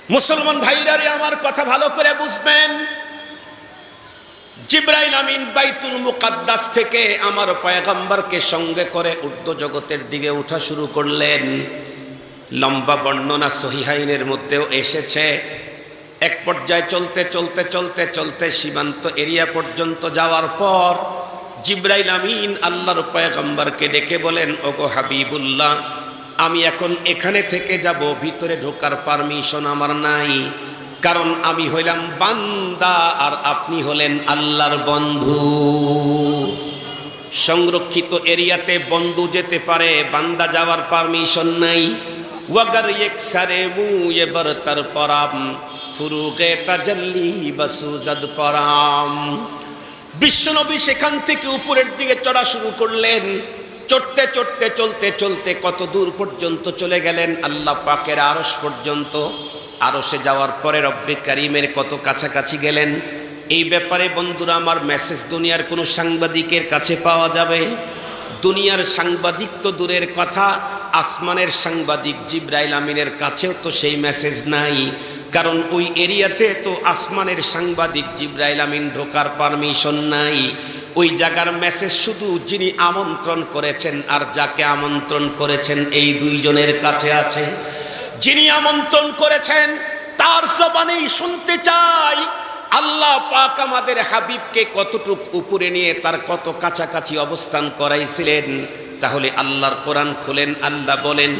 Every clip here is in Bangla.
মুসলমান ভাইরা রে, আমার কথা ভালো করে বুঝবেন। জিবরাইল আমিন বাইতুল মুকাদ্দাস থেকে আমার পয়গম্বরকে সঙ্গে করে ঊর্ধ্ব জগতের দিকে ওঠা শুরু করলেন। লম্বা বর্ণনা সহিহাইনের মধ্যেও এসেছে। এক পর্যায়ে চলতে চলতে চলতে চলতে সীমান্ত এরিয়া পর্যন্ত যাওয়ার পর জিবরাইল আমিন আল্লাহর পয়গম্বরকে ডেকে বলেন, ওগো হাবিবুল্লাহ, আমি এখন এখানে থেকে যাব, ভিতরে ঢোকার পারমিশন আমার নাই, কারণ আমি হইলাম বান্দা আর আপনি হলেন আল্লাহর বন্ধু। সংরক্ষিত এরিয়াতে বন্ধু যেতে পারে, বান্দা যাওয়ার পারমিশন নাই। ওয়াগার একসারে মু এবার তার পরাম ফুরুকে তাজাল্লি বাসুজাদ পরাম। বিশ্বনবী সেখান থেকে উপরের দিকে চড়া শুরু করলেন। চড়তে চড়তে চলতে চলতে কত দূর পর্যন্ত চলে গেলেন? আল্লাহ পাকের আরশ পর্যন্ত। আরশে যাওয়ার পরে রব্বে কারিমের কত কাছাকাছি গেলেন? এই ব্যাপারে বন্ধুরা আমার মেসেজ দুনিয়ার কোনো সাংবাদিকের কাছে পাওয়া যাবে? দুনিয়ার সাংবাদিক তো দূরের কথা, আসমানের সাংবাদিক জিবরাইল আমিনের কাছেও তো সেই মেসেজ নাই, কারণ ওই এরিয়াতে তো আসমানের সাংবাদিক জিবরাইল আমিন ঢোকার পারমিশন নাই। ওই জায়গার মেসেজ শুধু যিনি আমন্ত্রণ করেছেন আর যাকে আমন্ত্রণ করেছেন এই দুইজনের কাছে আছে। যিনি আমন্ত্রণ করেছেন তার জবানেই শুনতে চাই আল্লাহ পাক আমাদের হাবিবকে কতটুক উপরে নিয়ে তার কত কাছাকাছি অবস্থান করাইছিলেন। তাহলে আল্লাহর কোরআন খুলেন, আল্লাহ বলেন,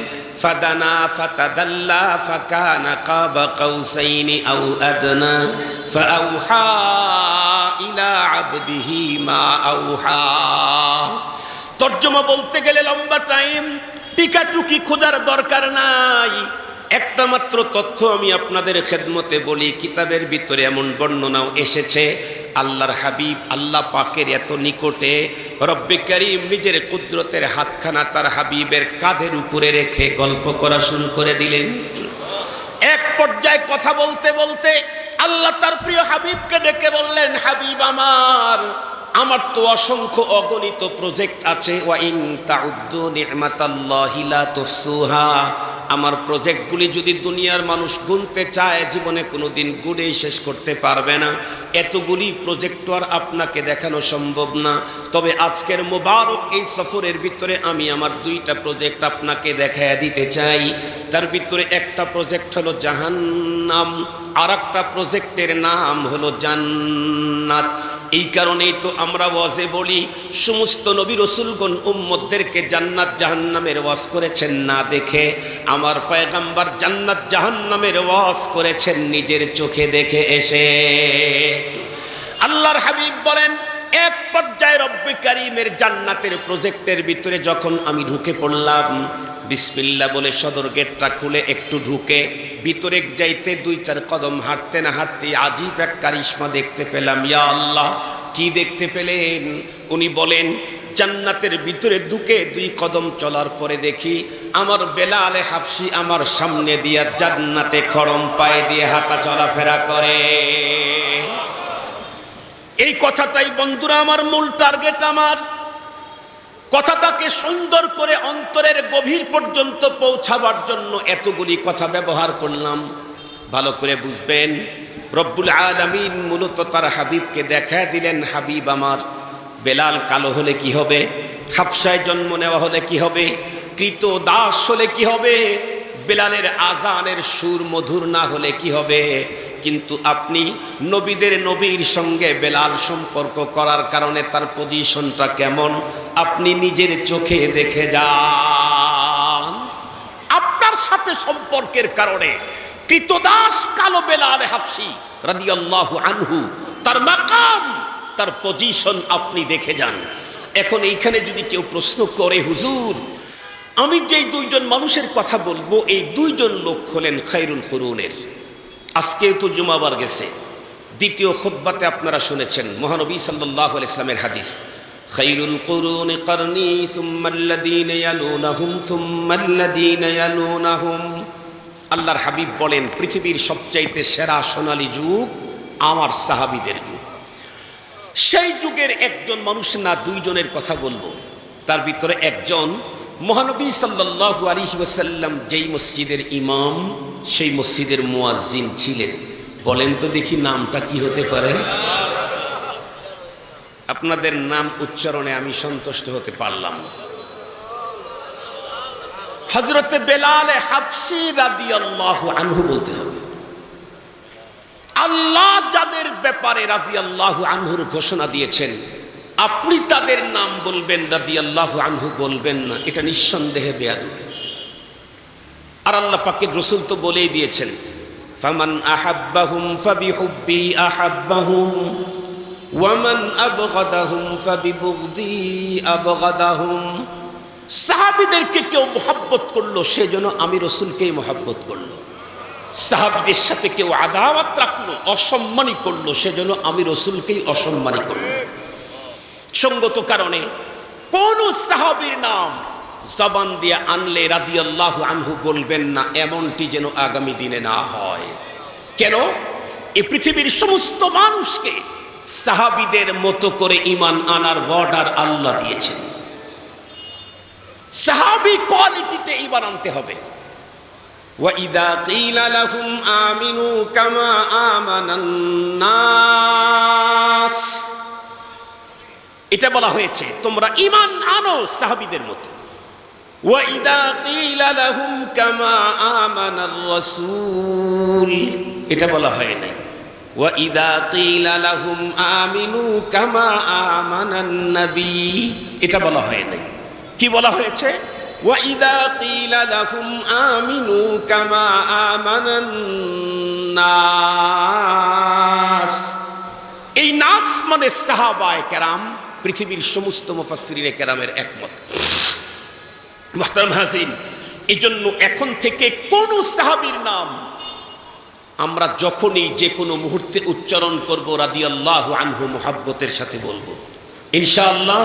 ফাদানা ফাতাদাল্লা ফাকানা কাবা কাউসাইনি আও আদনা ফাআউহা ইলা আবদিহি মা আউহা। তর্জমা বলতে গেলে লম্বা টাইম, টিকাটুকি খোঁজার দরকার নাই। একটা মাত্র তথ্য আমি আপনাদের খেদমতে বলি। কিতাবের ভিতরে এমন বর্ণনাও এসেছে, আল্লাহর হাবিব আল্লাহ পাকের এত নিকটে, রব্বে কারীম নিজের কুদরতের হাতখানা তার হাবিবের কাঁধের উপরে রেখে গল্প করা শুরু করে দিলেন। এক পর্যায়ে কথা বলতে বলতে আল্লাহ তার প্রিয় হাবিবকে ডেকে বললেন, হাবিব আমার তো অসংখ্য অগণিত প্রজেক্ট আছে। ওয়া ইন তাউদ্দু নি'মাতাল্লাহি লা তুহসুহা। আমার প্রজেক্টগুলি যদি দুনিয়ার মানুষ গুনতে চায় জীবনে কোনো দিন গুনেই শেষ করতে পারবে না। এতগুলি প্রজেক্ট আর আপনাকে দেখানো সম্ভব না। তবে আজকের মোবারক এই সফরের ভিতরে আমি আমার দুইটা প্রজেক্ট আপনাকে দেখায় দিতে চাই। তার ভিতরে একটা প্রজেক্ট হলো জাহান্নাম, আর একটা প্রজেক্টের নাম হলো জান্নাত। এই কারণেই তো আমরা ওয়াজে বলি, সমস্ত নবী রসুলগণ উম্মতদেরকে জান্নাত জাহান্নামের ওয়াজ করেছেন না দেখে, আমার পয়গম্বর জান্নাত জাহান্নামের ওয়াজ করেছেন নিজের চোখে দেখে এসে। আল্লাহর হাবিব বলেন, এক পর্যায়ে রব্বে কারীমের জান্নাতের প্রজেক্টের ভিতরে যখন আমি ঢুকে পড়লাম, বিসমিল্লাহ বলে সদর গেটটা খুলে একটু ঢুকে ভিতরে যাইতে 2-4 কদম হাঁটতে না হাঁটতে আজীব এক কারিশমা দেখতে পেলাম। ইয়া আল্লাহ, কি দেখতে পেলেন? উনি বলেন, জান্নাতের ভিতরে ঢুকে 2 কদম চলার পরে দেখি আমার বেলাল হাফসি আমার সামনে দিয়া জান্নাতে খড়ম পায়ে দিয়ে হাঁটা চলাফেরা করে। এই কথাটাই বন্ধুরা আমার মূল টার্গেট। আমার কথাটাকে সুন্দর করে অন্তরের গভীর পর্যন্ত পৌঁছাবার জন্য এতগুলি কথা ব্যবহার করলাম। ভালো করে বুঝবেন, রব্বুল আলামিন মূলত তার হাবিবকে দেখায় দিলেন, হাবিব আমার, বেলাল কালো হলে কি হবে, হাফসায় জন্ম নেওয়া হলে কি হবে, কৃত দাস হলে কি হবে, বেলালের আজানের সুর মধুর না হলে কি হবে, কিন্তু আপনি নবীদের নবীর সঙ্গে বেলাল সম্পর্ক করার কারণে তার পজিশনটা কেমন আপনি নিজের চোখে দেখে যান। আপনার সাথে সম্পর্কের কারণে কৃতদাস কালো বেলাল হাফসি রাদিয়াল্লাহু আনহু তার মাকাম, তার পজিশন আপনি দেখে যান। এখন এইখানে যদি কেউ প্রশ্ন করে, হুজুর আমি যেই 2জন মানুষের কথা বলবো, এই 2জন লোক হলেন খায়রুল কুরুনের। আজকে তো জুমাবার গেছে, দ্বিতীয় খুতবাতে আপনারা শুনেছেন মহানবী সাল্লাল্লাহু আলাইহি ওয়াসাল্লামের হাদিস, খায়রুল কুরুনি করনি সুম্মাল্লাযীনা ইয়ালুনাহুম সুম্মাল্লাযীনা ইয়ালুনাহুম। আল্লাহর হাবিব বলেন, পৃথিবীর সবচাইতে সেরা সোনালী যুগ আমার সাহাবীদের যুগ। সেই যুগের একজন মানুষ না 2জনের কথা বলবো। তার ভিতরে একজন মহানবী সাল্লাল্লাহু আলাইহি ওয়াসাল্লাম যেই মসজিদের ইমাম সেই মসজিদের মুয়াজ্জিন ছিলেন। বলেন তো দেখি নামটা কি হতে পারে? আপনাদের নাম উচ্চারণে আমি সন্তুষ্ট হতে পারলাম না। হযরতে বেলাল হাবশী রাদিয়াল্লাহু আনহু বলতে হবে। আল্লাহ যাদের ব্যাপারে রাদিয়াল্লাহু আনহুর ঘোষণা দিয়েছেন, আপনি তাদের নাম বলবেন, রাদিয়াল্লাহু আনহু বলবেন না, এটা নিঃসন্দেহে বেয়াদবি। আর আল্লাহ পাকের রাসূল তো বলেই দিয়েছেন, ফামান আহাব্বাহুম ফাবিহুব্বি আহাব্বাহুম ওয়া মান আবগাদাহুম ফাবিবুগদি আবগাদাহুম। সাহাবীদেরকে কেউ মুহাব্বত করলো সেজন্য আমি রাসূলকেই মুহাব্বত করলো, সাহাবীদের সাথে কেউ আদাওয়াত রাখলো, অসম্মানী করলো, সেজন্য আমি রাসূলকেই অসম্মানী করলো। সঙ্গত কারণে কোন সাহাবীর নাম জবান দিয়ে আনলে রাদিয়াল্লাহু আনহু বলবেন না, এমনটি যেন আগামী দিনে না হয়। কেন? এই পৃথিবীর সমস্ত মানুষকে সাহাবীদের মতো করে ঈমান আনার অর্ডার আল্লাহ দিয়েছেন। সাহাবী কোয়ালিটিতে ঈমান আনতে হবে। وَإِذَا قِيلَ لَهُمْ آمِنُوا كَمَا آمَنَ النَّاسُ, এটা বলা হয়েছে তোমরা ঈমান আনো সাহাবীদের মতো। وَإِذَا قِيلَ لَهُمْ كَمَا آمَنَ الرَّسُولُ, এটা বলা হয় নাই وَإِذَا قِيلَ لَهُمْ آمِنُوا كَمَا آمَنَ النَّبِيُّ, এটা বলা হয় নাই। কি বলা হয়েছে? وَإِذَا قِيلَ لَهُمْ آمِنُوا كَمَا آمَنَ النَّاسُ। এই নাস মানে সাহাবায়ে কেরাম, পৃথিবীর সমস্ত মুফাসসিরিনে কেরামের একমত। মুহতারাম হাজিরিন, এই জন্য এখন থেকে কোন সাহাবীর নাম আমরা যখনই যে কোনো মুহূর্তে উচ্চারণ করব রাদিয়াল্লাহু আনহু মুহাব্বতের সাথে বলবো ইনশাআল্লাহ।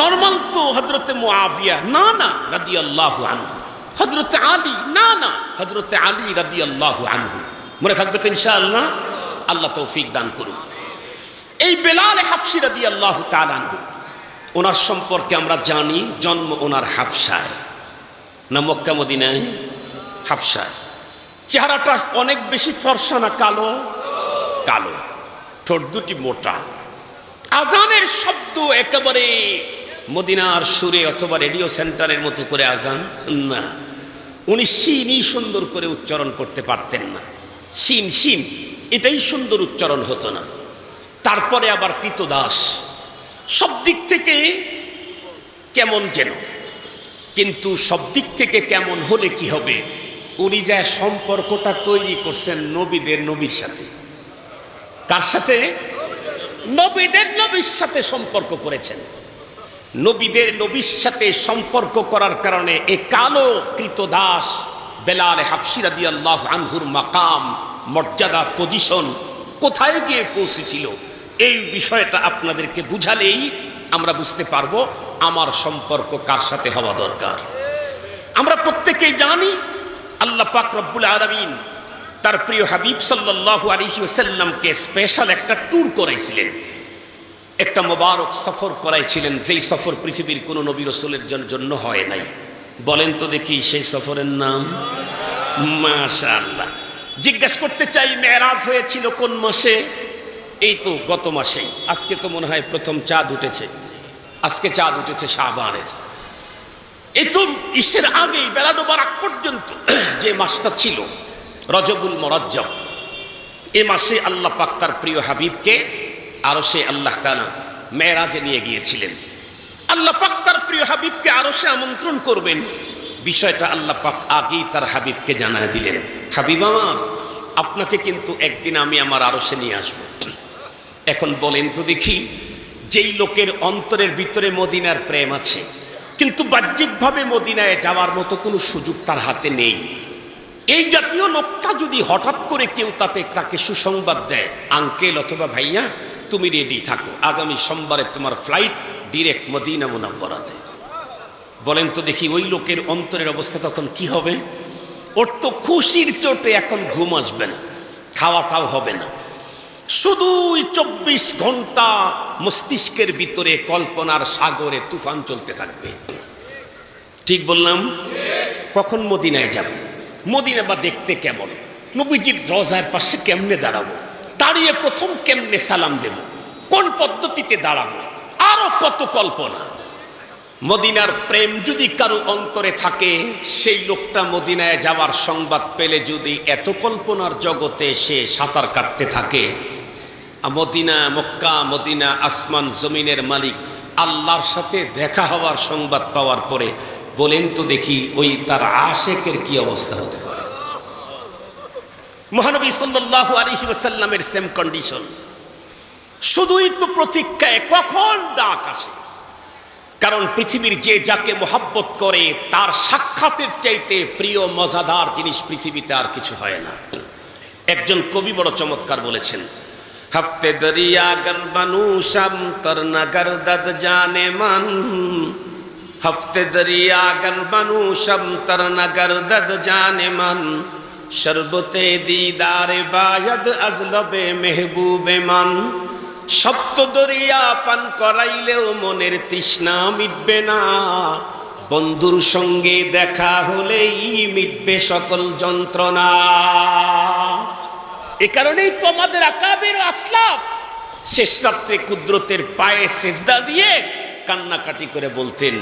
নরমাল তো হযরতে মুআবিয়া, না না রাদিয়াল্লাহু আনহু, হযরতে আলী, না না হযরতে আলী রাদিয়াল্লাহু আনহু। মনে থাকবে তো ইনশাআল্লাহ? আল্লাহ তৌফিক দান করুন। এই বেলাল হাবশী রাদিয়াল্লাহু তাআলা আনহু, ওনার সম্পর্কে আমরা জানি জন্ম ওনার হাবশায়, না মক্কা মদিনায়? হাবশায়। চেহারাটা অনেক বেশি ফর্সা না কালো? কালো। ঠোঁট দুটি মোটা। আজানের শব্দ একেবারে মদিনার সুরে অথবা রেডিও সেন্টারের মতো করে আজান না, উনি সিনই সুন্দর করে উচ্চারণ করতে পারতেন না। সিন সিন এটাই সুন্দর উচ্চারণ হতো না। তারপরে আবার কৃতদাস, সব দিক থেকে কেমন যেন, কিন্তু সব দিক থেকে কেমন হলে কি হবে, উনি যা সম্পর্কটা তৈরি করছেন নবীদের নবীর সাথে। কার সাথে? নবীদের নবীর সাথে সম্পর্ক করেছেন। নবীদের নবীর সাথে সম্পর্ক করার কারণে এই কালো কৃতদাস বেলাল হাবশী রাদিয়াল্লাহু আনহুর মাকাম, মর্যাদা, পজিশন কোথায় গিয়ে পৌঁছেছিল, এই বিষয়টা আপনাদেরকে বুঝালেই আমরা বুঝতে পারবো আমার সম্পর্ক কার সাথে হওয়া দরকার। আমরা প্রত্যেকেই জানি আল্লাহ পাক রব্বুল আলামিন তার প্রিয় হাবিব সাল্লাল্লাহু আলাইহি ওয়াসাল্লামকে স্পেশাল একটা ট্যুর করাইছিলেন, একটা মোবারক সফর করাইছিলেন, যেই সফর পৃথিবীর কোনো নবী রাসূলের জন্য হয় নাই। বলেন তো দেখি সেই সফরের নাম? মাশাআল্লাহ। জিজ্ঞেস করতে চাই মেরাজ হয়েছিল কোন মাসে? এই তো গত মাসে। আজকে তো মনে হয় প্রথম চাঁদ উঠেছে, আজকে চাঁদ উঠেছে শাবানের। এই তো ঈশের আগেই বেলা ডোবার আগ পর্যন্ত যে মাসটা ছিল রজবুল মুরাজ্জব, এই মাসে আল্লাহ পাক তার প্রিয় হাবিবকে আরশে আল্লাহ তাআলা মেরাজে নিয়ে গিয়েছিলেন। আল্লাহ পাক তার প্রিয় হাবিবকে আরশে আমন্ত্রণ করবেন, বিষয়টা আল্লাহ পাক আগেই তার হাবিবকে জানায় দিলেন, হাবিব আমার, আপনাকে কিন্তু একদিন আমি আমার আরশে নিয়ে আসব। এখন বলেন তো দেখি, যেই লোকের অন্তরের ভিতরে মদিনার প্রেম আছে কিন্তু বাহ্যিকভাবে মদিনায় যাওয়ার মতো কোনো সুযোগ তার হাতে নেই, এই জাতীয় লোকটা যদি হঠাৎ করে কেউ তাকে সুসংবাদ দেয়, আঙ্কেল অথবা ভাইয়া তুমি রেডি থাকো, আগামী সোমবারে তোমার ফ্লাইট ডিরেক্ট মদিনা মুনাওয়ারাতে, বলেন তো দেখি ওই লোকের অন্তরের অবস্থা তখন কি হবে? ওর তো খুশির চোটে এখন ঘুম আসবে না, খাওয়াটাও হবে না। শুধুই 24 ঘন্টা মস্তিষ্কের ভিতরে কল্পনার সাগরে তুফান চলতে থাকবে। ঠিক বললাম? কখন মদিনায় যাব, মদিনা বা দেখতে কেমন, নবীজির রওজার পাশে কেমনে দাঁড়াবো, দাঁড়িয়ে প্রথম কেমনে সালাম দেব, কোন পদ্ধতিতে দাঁড়াবো, আরো কত কল্পনা। মদিনার প্রেম যদি কারো অন্তরে থাকে, সেই লোকটা মদিনায় যাওয়ার সংবাদ পেলে যদি এত কল্পনার জগতে সে সাঁতার কাটতে থাকে, মদিনা, মক্কা, মদিনা, আসমান জমিনের মালিক আল্লাহর সাথে দেখা হওয়ার সংবাদ পাওয়ার পরে বলেন তো দেখি ওই তার আশেকের কি অবস্থা হতে পারে। মহানবী সাল্লাল্লাহু আলাইহি ওয়াসাল্লামের সেম কন্ডিশন, শুধুই তো প্রতীক্ষায় কখন ডাক আসে। কারণ পৃথিবীর যে যাকে মোহাব্বত করে তার সাক্ষাতের চাইতে প্রিয় মজাদার জিনিস পৃথিবীতে আর কিছু হয় না। একজন কবি বড় চমৎকার বলেছেন, হফতে দরিয়া গর বানু শাম তরনা গরদদ জানে মান, হফতে দরিয়া গর বানু শাম তরনা গরদদ জানে মান, শরবতে দিদারে বায়দ আজলবে মেহবুবে মান। সপ্ত দরিয়া পান করাইলেও মনের তৃষ্ণা মিটবে না, বন্ধুর সঙ্গে দেখা হলেই মিটবে সকল যন্ত্রণা। এ কারণেই তো আমাদের আকাবের আসলাফ শেষ রাত্রে কুদরতের পায়ে সেজদা দিয়ে কান্নাকাটি করে বলতেন,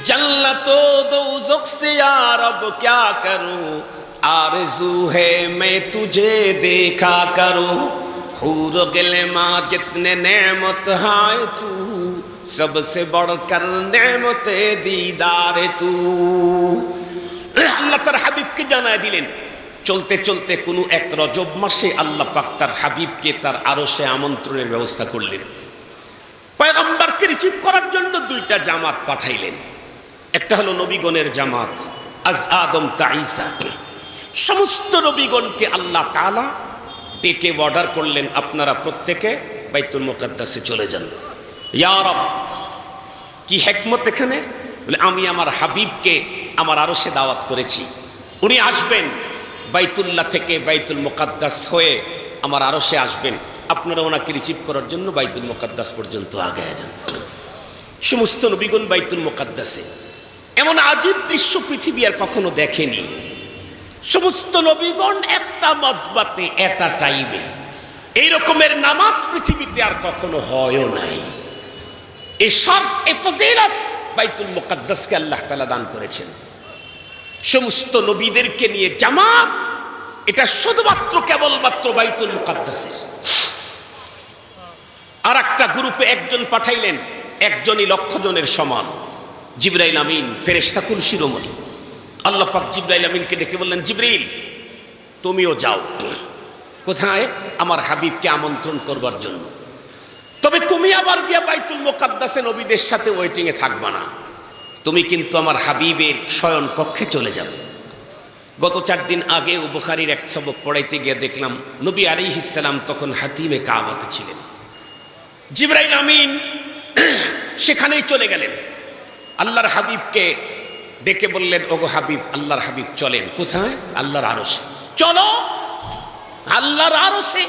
জান্নাত ও দোজখ সে ইয়া রব ক্যা করুঁ, आरज़ू है मैं तुझे देखा करूं, हूर गिलमा जितने नेमत है तू, सबसे बढ़कर नेमत दीदार तू। আল্লাহ তার হাবিবকে জানায় দিলেন। চলতে চলতে কোনো এক রজব মাসে আল্লাহ পাক তার হাবিবকে তার আরশে আমন্ত্রণের ব্যবস্থা করলেন। পয়গম্বরকে রিসিভ করার জন্য দুইটা জামাত পাঠাইলেন। একটা হলো নবীগণের জামাত, আজ আদম তা ঈসা। সমস্ত নবীগণকে আল্লাহ তাআলা ডেকে অর্ডার করলেন, আপনারা প্রত্যেকে বাইতুল মুকাদ্দাসে চলে যান। ইয়া রব, কি হিকমত এখানে? বলে আমি আমার হাবিবকে আমার আরশে দাওয়াত করেছি, উনি আসবেন বাইতুল্লাহ থেকে বাইতুল মুকাদ্দাস হয়ে আমার আরশে আসবেন, আপনারা ওনাকে রিসিভ করার জন্য বাইতুল মুকাদ্দাস পর্যন্ত আগায় যান। সমস্ত নবীগণ বাইতুল মুকাদ্দাসে। এমন আজীব দৃশ্য পৃথিবী আর কখনো দেখেনি। সমস্ত নবীগণ একটা মজবাতে একটা টাইমে, এই রকমের নামাজ পৃথিবীতে আর কখনো হয়ও নাই। এই শরফ, এই ফজিলত বাইতুল মুকাদ্দাসকে আল্লাহ তাআলা দান করেছেন। সমস্ত নবীদেরকে নিয়ে জামাত, এটা শুধুমাত্র কেবলমাত্র বাইতুল মুকাদ্দাসের। আর একটা গ্রুপে একজন পাঠাইলেন, একজনই লক্ষ জনের সমান, জিবরাইল আমিন, ফেরেশতাকুল শিরোমণি। আল্লাহ পাক জিবরাইল আমিনকে ডেকে বললেন, জিবরিল তুমিও যাও। কোথায়? আমার হাবিবকে আমন্ত্রণ করবার জন্য। তবে তুমি আবার গিয়া বাইতুল মুকাদ্দাসে নবীদের সাথে ওয়েটিংয়ে থাকবা না, তুমি কিন্তু আমার হাবিবের শয়ন কক্ষে চলে যাবে। গত 4 দিন আগে বুখারীর এক সবক পড়াইতে গিয়ে দেখলাম নবী আলাইহিস সালাম তখন হাতিমে কাবাতে ছিলেন। জিবরাইল আমিন সেখানেই চলে গেলেন। আল্লাহর হাবিবকে ডেকে বললেন, ওগো হাবিব, আল্লাহর হাবিব চলেন। কোথায়? আল্লাহর আরশে। চলো আল্লাহর আরশে,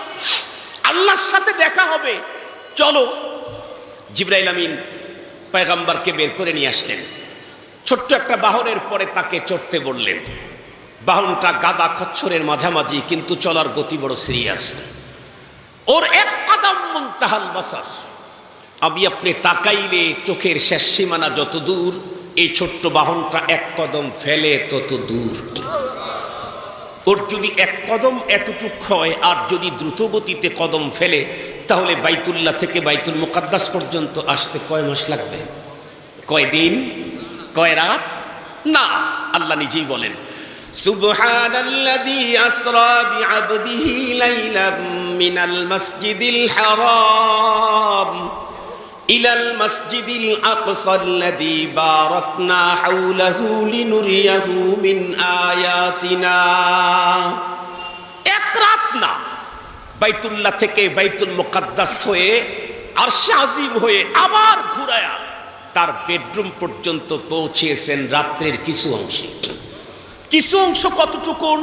আল্লাহর সাথে দেখা হবে, চলো। জিবরাইল আমিন পয়গম্বরকে বের করে নিয়ে আসলেন। ছোট্ট একটা বাহনের পরে তাকে চড়তে বললেন। বাহনটা গাদা খচ্চরের মাঝামাঝি, কিন্তু চলার গতি বড় সিরিয়াস। ওর এক কদম মুনতাহাল বাসার, আমি আপনি তাকাইলে চোখের শেষ সীমানা যত দূর, এই ছোট্ট বাহনটা এক কদম ফেলে তত দূর। ওর যদি এক কদম এতটুক হয়, আর যদি দ্রুত গতিতে কদম ফেলে, তাহলে বাইতুল্লাহ থেকে বাইতুল মুকাদ্দাস পর্যন্ত আসতে কয় মাস লাগবে? কয় দিন? কয় রাত? না, আল্লাহ নিজেই বলেন, সুবহানাল্লাযী আসরা বিআবদিহি লাইলাম মিনাল মাসজিদিল হারাম ইলাল মাসজিদিল আকসাল্লাযী বারাকনা হাওলাহু লিনুরিয়াহু মিন আয়াতিনা। এক রাত না, বাইতুল্লাহ থেকে বাইতুল মুকাদ্দাস হয়ে আরশে আজিম হয়ে আবার ঘুরায়া তার বেডরুম পর্যন্ত পৌঁছেছেন রাত্রের কিছু অংশে। কিছু অংশ কতটুকুন?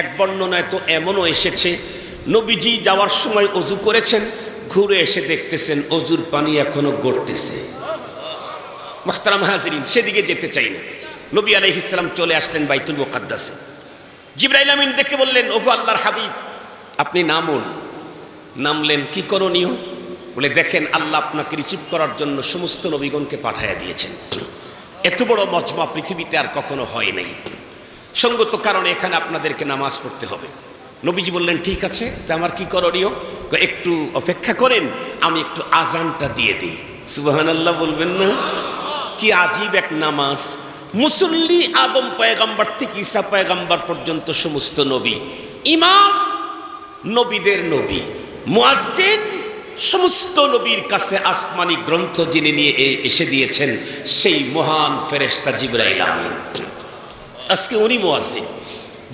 এক বর্ণনায় তো এমনও এসেছে, নবীজি যাওয়ার সময় অজু করেছেন, ঘুরে এসে দেখতেছেন অজুর পানি এখনো গড়তেছে। মুহতারাম হাজিরিন, সেদিকে যেতে চাই না। নবী আলাইহিস সালাম চলে আসলেন বাইতুল মুকাদ্দাসে। জিবরাইল আমিন দেখে বললেন, ওগো আল্লাহর হাবিব, আপনি নামুন। নামলেন। কি করণীয়? বলে, দেখেন আল্লাহ আপনাকে রিসিভ করার জন্য সমস্ত নবীগণকে পাঠাইয়া দিয়েছেন। এত বড় মজমা পৃথিবীতে আর কখনো হয় নাই। সঙ্গত কারণে এখানে আপনাদেরকে নামাজ পড়তে হবে। নবীজি বললেন, ঠিক আছে, তা আমার কি করণীয়? একটু অপেক্ষা করেন, আমি একটু আজানটা দিয়ে দিই। সুবহানাল্লাহ বলবেন না? কি আজীব এক নামাজ! মুসল্লি আদম পয়গাম্বার থেকে ঈসা পয়গাম্বার পর্যন্ত সমস্ত নবী, ইমাম নবীদের নবী, মুয়াজ্জিন সমস্ত নবীর কাছে আসমানি গ্রন্থ যিনি নিয়ে এসে দিয়েছেন, সেই মহান ফেরেশতা জিবরাইল আমিন। আজকে উনি মুয়াজ্জিন।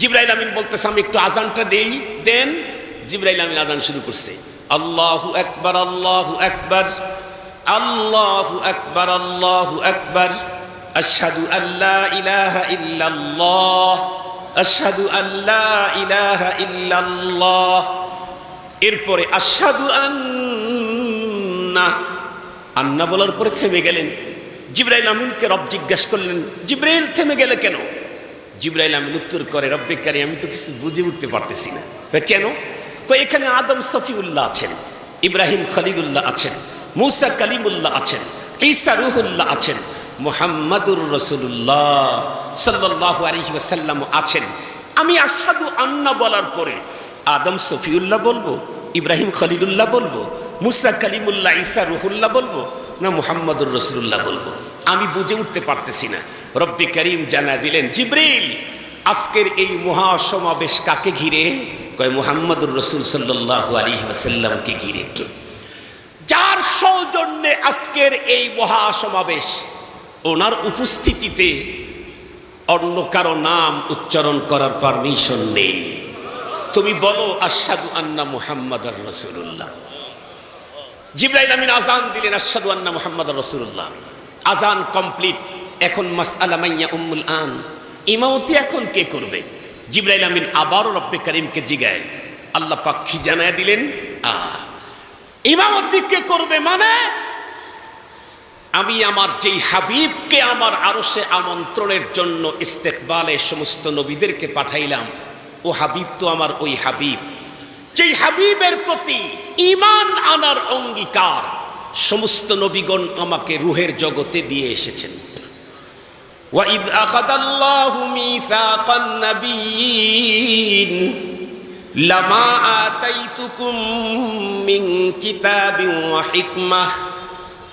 জিবরাইল আমিন বলতেছে, আমি একটু আজানটা দেন। জিবরাইল আমিন আজান শুরু করছে। আল্লাহু আকবার, আল্লাহু আকবার, আল্লাহু আকবার, আল্লাহু আকবার, আশহাদু আল্লা ইলাহা ইল্লাল্লাহ, আশহাদু আল্লা ইলাহা ইল্লাল্লাহ। এরপরে আশহাদু আন্না বলার পরে থেমে গেলেন। জিবরাইল আমিনকে রব জিজ্ঞেস করলেন, জিবরাইল থেমে গেলে কেন? জিবরাইল আমিন উত্তর করে, রব্বে কারীম, আমি তো কিছু বুঝে উঠতে পারতেছি না। কেন? এখানে আদম সফিউল্লাহ আছেন, ইব্রাহিম খলিলুল্লাহ আছেন, মুসা কালিমুল্লাহ আছেন, ঈসা রুহুল্লাহ আছেন, মুহাম্মাদুর রাসূলুল্লাহ সাল্লাল্লাহু আলাইহি ওয়াসাল্লাম আছেন। আমি আশহাদু আন্না বলার পরে আদম সফিউল্লাহ বলবো, ইব্রাহিম খলিলুল্লাহ বলবো, মুসা কালিমুল্লাহ, ঈসা রুহুল্লাহ বলবো, না মুহাম্মাদুর রাসূলুল্লাহ বলবো? আমি বুঝে উঠতে পারতেছি না। রব্বে কারীম জানা দিলেন, জিবরিল, আজকের এই মহাসমাবেশ কাকে ঘিরে? কয়, মুহাম্মাদুর রাসূল সাল্লাল্লাহু আলাইহি ওয়াসাল্লামকে ঘিরে। যার সৌজন্যে আজকের এই মহাসমাবেশ, ওনার উপস্থিতিতে অন্য কারো নাম উচ্চারণ করার পারমিশন নেই। তুমি বলো, আশহাদু আন্না মুহাম্মাদার রাসূলুল্লাহ। জিবরাইল আমিন আজান দিলেন, আশহাদু আন্না মুহাম্মাদার রাসূলুল্লাহ। আজান কমপ্লিট। এখন মাসআলা মাইয়া উম্মুল আন, ইমামতি এখন কে করবে? জিবরাইল আমিন আবারও রব্বে কারীমকে জিগায়। আল্লাহ পাক কি জানায় দিলেন, ইমামতি কে করবে? মানে আমি আমার যেই হাবিবকে আমার আরশে আমন্ত্রণের জন্য ইস্তেকবালে সমস্ত নবীদেরকে পাঠাইলাম, ও হাবিব তো আমার ওই হাবিব, যেই হাবিবের প্রতি ঈমান আনার অঙ্গীকার সমস্ত নবীগণ আমাকে রূহের জগতে দিয়ে এসেছেন। ওয়াইদ আখাযাল্লাহু মিসাকান নাবিয়্যিন লামা আতাইতুকুম মিন কিতাবিন ওয়া হিকমাহ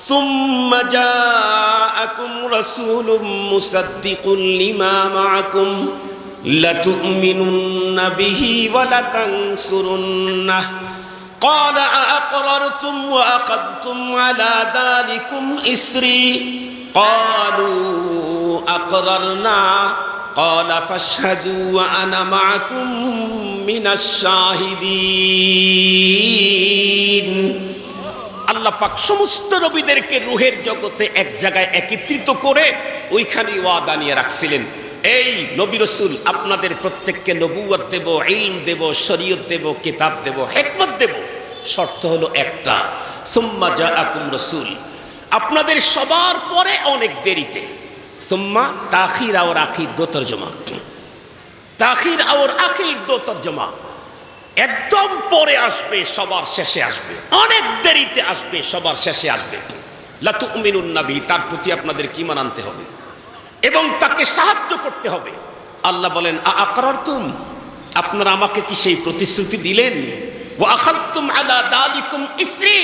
সুম্মা জাআকুম রাসূলুম মুসাদ্দিকুন লিমা মাআকুম লাতু'মিনুন্না বিহি ওয়া লাতানসুরুন্নাহ قال أأقررتم وأخذتم على ذلكم إسري قالوا أقررنا قال فاشهدوا وأنا معكم من الشاهدين। আল্লাহ পাক সমস্ত নবীদেরকে রূহের জগতে এক জায়গায় একত্রিত করে ওইখানে ওয়াদা নিয়ে রাখছিলেন, এই নবী রাসূল, আপনাদের প্রত্যেককে নবুয়ত দেব, ইলম দেব, শরীয়ত দেব, কিতাব দেব, হিকমত দেব। শর্ত হলো একটা, সুম্মা জাআকুম রাসূল, আপনাদের সবার পরে অনেক দেরিতে। সুম্মা তাখির আর আখির দো তরজমা, তাখির আর আখির দো তরজমা। একদম পরে আসবে, সবার শেষে আসবে, অনেক দেরিতে আসবে, সবার শেষে আসবে। লা তুমিনুন্না বিহি, তার প্রতি আপনাদের ঈমান আনতে হবে এবং তাকে সাহায্য করতে হবে। আল্লাহ বলেন, আ'আকরারতুম, আপনারা আমাকে কি সেই প্রতিশ্রুতি দিলেন? ওয়া আখাযতুম আলা যালিকুম ইসরি,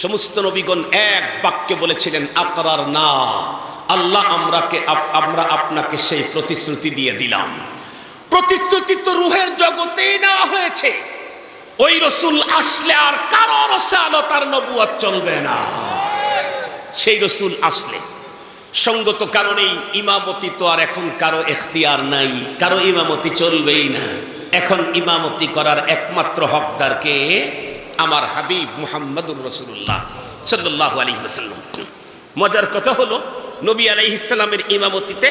সমস্ত নবীগণ এক বাক্যে বলেছিলেন, আকরারনা, আল্লাহ আমরা আপনাকে সেই প্রতিশ্রুতি দিয়ে দিলাম। প্রতিশ্রুতি তো রূহের জগতেই নেওয়া হয়েছে। ওই রাসূল আসলে আর কারো রাসালত আর নবুয়ত চলবে না। সেই রাসূল আসলে সঙ্গত কারণেই ইমামতি তো আর এখন কারো এখতিয়ার নাই, কারো ইমামতি চলবেই না। এখন ইমামতি করার একমাত্র হকদার কে? আমার হাবিব মুহাম্মাদুর রাসূলুল্লাহ সাল্লাল্লাহু আলাইহি ওয়াসাল্লাম। মজার কথা হলো, নবী আলাইহিস সালামের ইমামতিতে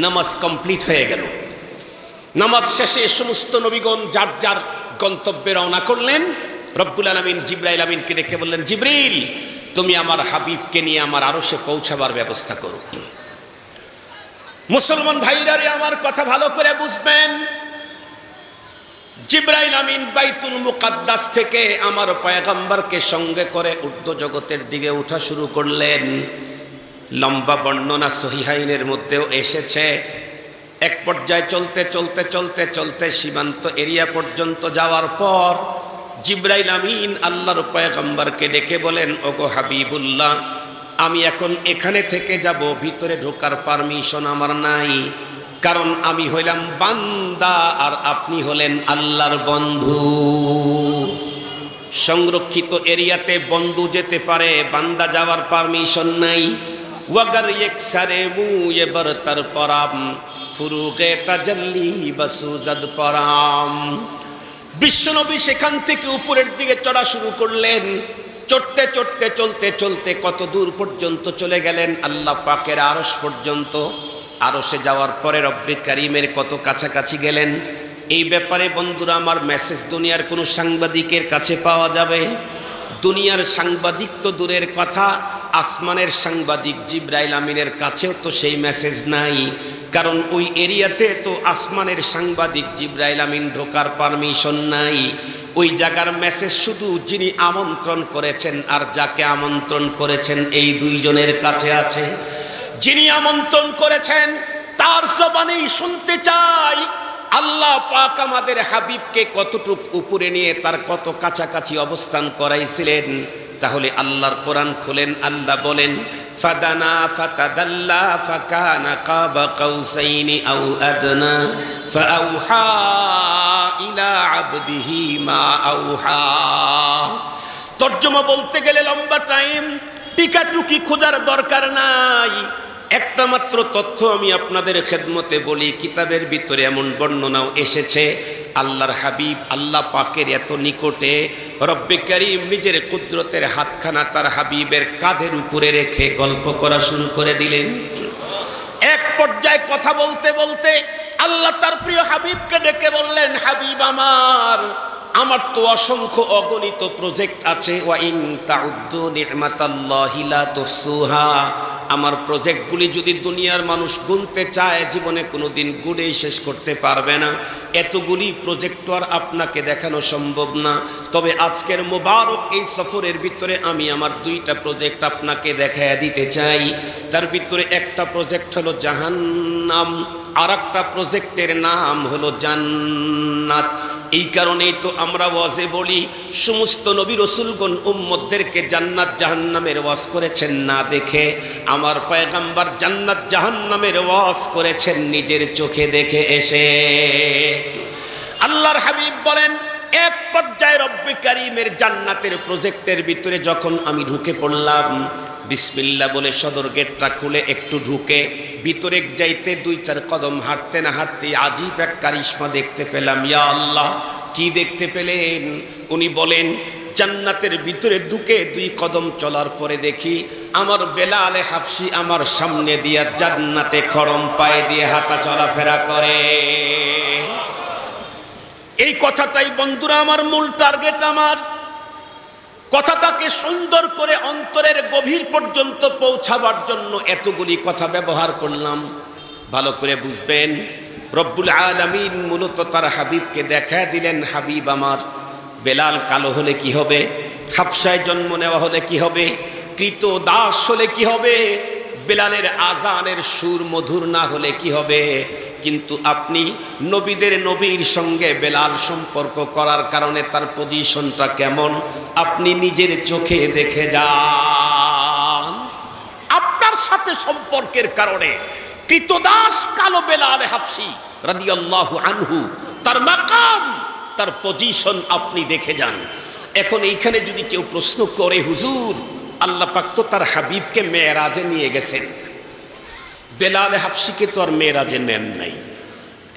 নামাজ কমপ্লিট হয়ে গেল। নামাজ শেষে সমস্ত নবীগণ যার যার গন্তব্যে রওনা করলেন। রব্বুল আলামিন জিবরাইল আমিনকে ডেকে বললেন, জিবরিল তুমি আমার হাবিবকে নিয়ে আমার আরশে পৌঁছাবার ব্যবস্থা করো। মুসলমান ভাইরা রে, আমার কথা ভালো করে বুঝবেন। জিবরাইল আমিন বাইতুল মুকাদ্দাস থেকে আমার পয়গম্বরকে সঙ্গে করে ঊর্ধ্ব জগতের দিকে ওঠা শুরু করলেন। লম্বা বর্ণনা সহিহাইনের মধ্যেও এসেছে। এক পর্যায়ে চলতে চলতে চলতে চলতে সীমান্ত এরিয়া পর্যন্ত যাওয়ার পর জিবরাইল আমিন আল্লাহর পয়গম্বরকে ডেকে বলেন, ওগো হাবিবুল্লাহ, আমি এখন এখানে থেকে যাব, ভিতরে ঢোকার পারমিশন আমার নাই, কারণ আমি হইলাম বান্দা আর আপনি হলেন আল্লাহর বন্ধু। সংরক্ষিত এরিয়াতে বন্ধু যেতে পারে, বান্দা যাওয়ার পারমিশন নাই। ওয়াগার এক সারে মুয়ে বরতর পরাম ফুরুগে তাজাল্লি বাসুজাদ পরাম। বিশ্বনবী সেখান থেকে উপরের দিকে চড়া শুরু করলেন। চড়তে চড়তে চলতে চলতে কত দূর পর্যন্ত চলে গেলেন? আল্লাহ পাকের আরশ পর্যন্ত। আরশে যাওয়ার পরে রব্বে কারিমের কত কাছাকাছি গেলেন? এই ব্যাপারে বন্ধুরা আমার মেসেজ দুনিয়ার কোনো সাংবাদিকের কাছে পাওয়া যাবে? দুনিয়ার সাংবাদিক তো দূরের কথা, আসমানের সাংবাদিক জিবরাইল আমিনের কাছেও তো সেই মেসেজ নাই, কারণ ওই এরিয়াতে তো আসমানের সাংবাদিক জিবরাইল আমিন ঢোকার পারমিশন নাই। ওই জায়গার মেসেজ শুধু যিনি আমন্ত্রণ করেছেন আর যাকে আমন্ত্রণ করেছেন এই দুইজনের কাছে আছে। যিনি আমন্ত্রণ করেছেন তার জবানেই শুনতে চাই আল্লাহ পাক আমাদের হাবিবকে কতটুক উপরে নিয়ে তার কত কাছাকাছি অবস্থান করাইছিলেন। তাহলে আল্লাহর কোরআন খুলেন, আল্লাহ বলেন, ফাদানা ফাতাদাল্লা ফাকানা কাবা কাউসাইনি আও আদনা ফাআউহা ইলা আবদিহি মা আউহা। তর্জমা বলতে গেলে লম্বা টাইম, টিকাটুকি খোঁজার দরকার নাই। একটা মাত্র তথ্য আমি আপনাদের খেদমতে বলি, কিতাবের ভিতরে এমন বর্ণনাও এসেছে আল্লাহর হাবিব আল্লাহ পাকের এত নিকটে, রব্বে কারীম নিজের কুদরতের হাতখানা তার হাবিবের কাঁধের উপরে রেখে গল্প করা শুরু করে দিলেন। এক পর্যায়ে কথা বলতে বলতে আল্লাহ তার প্রিয় হাবিবকে ডেকে বললেন, হাবিব আমার তো অসংখ্য অগণিত প্রজেক্ট আছে, ওয়া ইন তাউদ্দু নি'মাতাল্লাহি লা তুহসুহা। আমার প্রজেক্টগুলি যদি দুনিয়ার মানুষ গুনতে চায় জীবনে কোনোদিন গুনেই শেষ করতে পারবে না। এতগুলি প্রজেক্ট আর আপনাকে দেখানো সম্ভব না। তবে আজকের মোবারক এই সফরের ভিতরে আমি আমার দুইটা প্রজেক্ট আপনাকে দেখায়া দিতে চাই। তার ভিতরে একটা প্রজেক্ট হলো জাহান্নাম, আর একটা প্রজেক্টের নাম হলো জান্নাত। এই কারণেই তো আমরা ওয়াজে বলি, সমস্ত নবী রাসূলগণ উম্মতদেরকে জান্নাত জাহান্নামের ওয়াজ করেছেন না দেখে, আমার পয়গম্বর জান্নাত জাহান্নামের ওয়াজ করেছেন নিজের চোখে দেখে এসে। আল্লাহর হাবিব বলেন, এক পর্যায়ে রব্বে কারীমের জান্নাতের প্রজেক্টের ভিতরে যখন আমি ঢুকে পড়লাম, বিসমিল্লাহ বলে সদর গেটটা খুলে একটু ঢুকে ভিতরে যাইতে 2-4 কদম হাঁটতে না হাঁটতে আজীব এক কারিশমা দেখতে পেলাম। ইয়া আল্লাহ, কি দেখতে পেলেন? উনি বলেন, জান্নাতের ভিতরে ঢুকে 2 কদম চলার পরে দেখি আমার বেলাল হাফসি আমার সামনে দিয়া জান্নাতে খড়ম পায়ে দিয়ে হাঁটা চলাফেরা করে। এই কথাটাই বন্ধুরা আমার মূল টার্গেট। আমার কথাটাকে সুন্দর করে অন্তরের গভীর পর্যন্ত পৌঁছাবার জন্য এতগুলি কথা ব্যবহার করলাম। ভালো করে বুঝবেন, রব্বুল আলামিন মূলত তার হাবিবকে দেখা দিলেন, হাবিব আমার, বেলাল কালো হলে কি হবে, হাফসায় জন্ম নেওয়া হলে কি হবে, কৃত দাস হলে কি হবে, বেলালের আজানের সুর মধুর না হলে কি হবে, কিন্তু আপনি নবীদের নবীর সঙ্গে বেলাল সম্পর্ক করার কারণে তার পজিশনটা কেমন আপনি নিজের চোখে দেখে যান। আপনার সাথে সম্পর্কের কারণে কৃতদাস কালো বেলাল হাফসি রাদিয়াল্লাহু আনহু তার মাকাম, তার পজিশন আপনি দেখে যান। এখন এইখানে যদি কেউ প্রশ্ন করে, হুজুর আল্লাহ পাক তো তার হাবিবকে মেরাজে নিয়ে গেছেন, বেলাল হাফসিকে তো আর মেরাজে নেন নাই,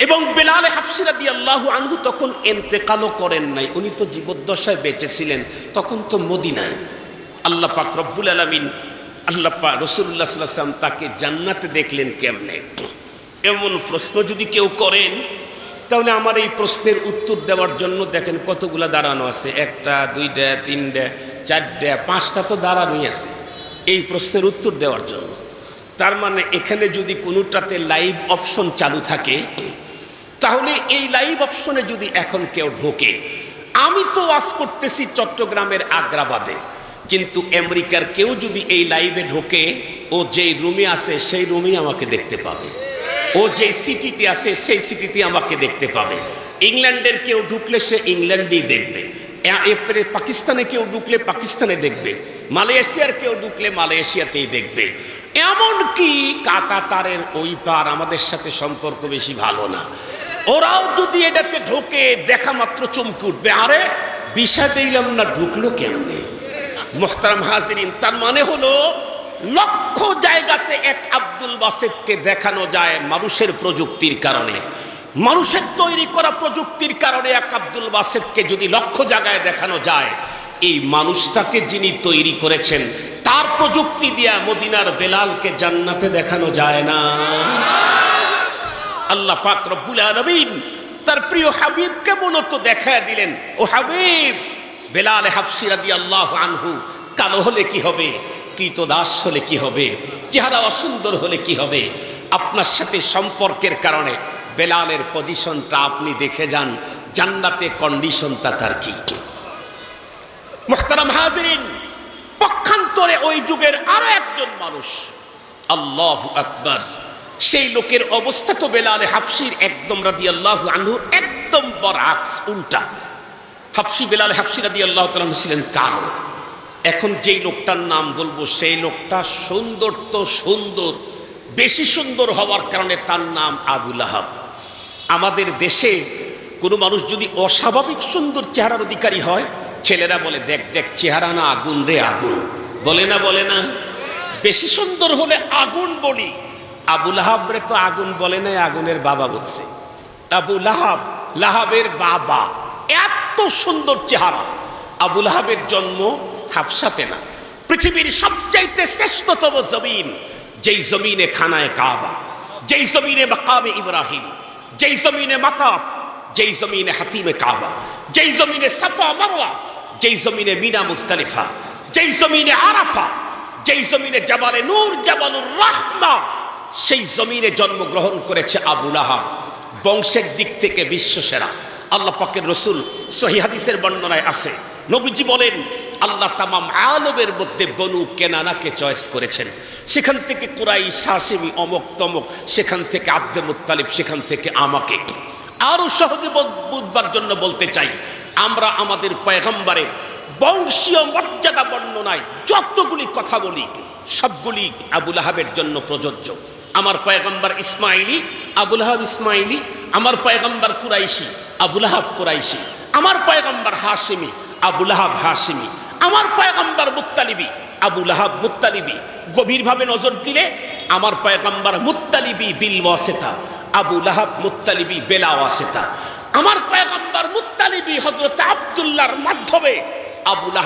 এবং বেলাল হাফসি রাদিয়াল্লাহু আনহু তখন ইন্তেকালও করেন নাই, উনি তো জীবদ্দশায় বেঁচে ছিলেন, তখন তো মদিনায়। আল্লাহ পাক রব্বুল আলামিন, আল্লাহ পাক রাসূলুল্লাহ সাল্লাল্লাহু আলাইহি ওয়াসাল্লাম তাকে জান্নাতে দেখলেন কেমনে? এমন প্রশ্ন যদি কেউ করেন, তাহলে আমার এই প্রশ্নের উত্তর দেওয়ার জন্য দেখেন কতগুলা দাঁড়ানো আছে, 1টা 2টা 3টা 4টা 5টা তো দাঁড়ানোই আছে এই প্রশ্নের উত্তর দেওয়ার জন্য। তার মানে এখানে যদি কোনোটাতে লাইভ অপশন চালু থাকে, তাহলে এই লাইভ অপশনে যদি এখন কেউ ঢোকে, আমি তো ওয়াজ করতেছি চট্টগ্রামের আগ্রাবাদে, কিন্তু আমেরিকার কেউ যদি এই লাইভে ঢোকে, ও যেই রুমে আছে সেই রুমেই আমাকে দেখতে পাবে, ও যেই সিটিতে আছে সেই সিটিতে আমাকে দেখতে পাবে। ইংল্যান্ডের কেউ ঢুকলে সে ইংল্যান্ডেই দেখবে, এরপরে পাকিস্তানে কেউ ঢুকলে পাকিস্তানে দেখবে, মালয়েশিয়ার কেউ ঢুকলে মালয়েশিয়াতেই দেখবে। এমনকি কাটা তারের ওই পার আমাদের সাথে সম্পর্ক বেশি ভালো না, ওরাও যদি এটাতে ঢোকে দেখা মাত্র চমকে উঠবে, আরে বিষয় দিলাম না ঢুকলো কেমনে। মোহতারাম হাজিরিন, তার মানে হলো লক্ষ জায়গাতে এক আব্দুল বাসেতকে দেখানো যায় মানুষের প্রযুক্তির কারণে, মানুষের তৈরি করা প্রযুক্তির কারণে এক আব্দুল বাসেতকে যদি লক্ষ জায়গায় দেখানো যায়, এই মানুষটাকে যিনি তৈরি করেছেন তার প্রযুক্তি দিয়া মদিনার বেলালকে জান্নাতে দেখানো যায় না? আল্লাহ পাক রব্বুল আলামিন তার প্রিয় হাবিবকে মূলত দেখায় দিলেন, ও হাবিব, বেলাল হাফসি রাদিয়াল্লাহু আনহু কালো হলে কি হবে, কৃতদাস হলে কি হবে, চেহারা অসুন্দর হলে কি হবে, আপনার সাথে সম্পর্কের কারণে বেলালের পজিশনটা আপনি দেখে যান, জান্নাতে কন্ডিশনটা তার কি। মুহতারাম হাজিরিন, পক্ষান্তরে ওই যুগের আরো একজন মানুষ, আল্লাহু আকবার, সেই লোকের অবস্থা তো বেলাল হাফসির একদম রাদিয়াল্লাহু আনহু একদম বরআক্স, উল্টা। হাফসি বেলাল হাফসি রাদিয়াল্লাহু তাআলা ছিলেন কালো। এখন যেই লোকটার নাম বলবো সেই লোকটা সুন্দর তো সুন্দর, বেশি সুন্দর হওয়ার কারণে তার নাম আবু লাহাব। আমাদের দেশে কোনো মানুষ যদি অস্বাভাবিক সুন্দর চেহারার অধিকারী হয়, ছেলেরা বলে দেখ দেখ চেহারা না আগুন রে আগুন, বলে না বলে না? বেশি সুন্দর হলে আগুন বলি। আবু লাহাব রে তো আগুন বলে নাই, আগুনের বাবা বলছে। আবু লাহাব, লাহাবের বাবা, এত সুন্দর চেহারা। আবু লাহাবের জন্ম হাফসাতে না, পৃথিবীর সবচাইতে শ্রেষ্ঠতম জমিন, যেই জমিনে খানায় কাবা, যেই জমিনে মাকামে ইব্রাহিম, যেই জমিনে মাতাফ, যেই জমিনে হাতিমে কাবা, যেই জমিনে সাফা মারওয়া, যেই জমিনে মিনা মুজদালিফা, যেই জমিনে আরাফা, যেই জমিনে জাবালে নূর, জাবালুর রাহমা, সেই জমিনে জন্মগ্রহণ করেছে আবু লাহাব। বংশের দিক থেকে বিশ্বসেরা। আল্লাহ পাকের রসুল সহিহ হাদিসের বর্ণনায় আছে, নবীজি বলেন আল্লাহ তামাম আলমের মধ্যে বনু কেনানাকে চয়েস করেছেন, সেখান থেকে কুরাইশ, হাশিমি, অমক তমক, সেখান থেকে আব্দুল মুত্তালিব, সেখান থেকে আমাকে। আরো সহজে বুঝবার জন্য বলতে চাই, আমরা আমাদের পয়গম্বরের বংশীয় মর্যাদা বর্ণনায় যতগুলি কথা বলি সবগুলি আবু লাহাবের জন্য প্রযোজ্য। আমার পয়গম্বর ইসমাইলি, আবু লাহাব ইসমাইলি। আমার পয়গম্বর কুরাইশি, আবু লাহাব কুরাইশি। আমার পয়গম্বর হাশিমি, আবু লাহাব হাশিমি। আমার পয়গম্বর মুত্তালিবি, আবু লাহাব মুত্তালিবি। গভীরভাবে নজর দিলে আমার পয়গম্বর মুত্তালিবি বিল ওয়াসিতা, আবু লাহাব মুত্তালিবি বেলা ওয়াসিতা। আমার পয়গম্বর মুত্তালিবি হযরত আব্দুল্লাহর মাধ্যমে, আবু লাহাব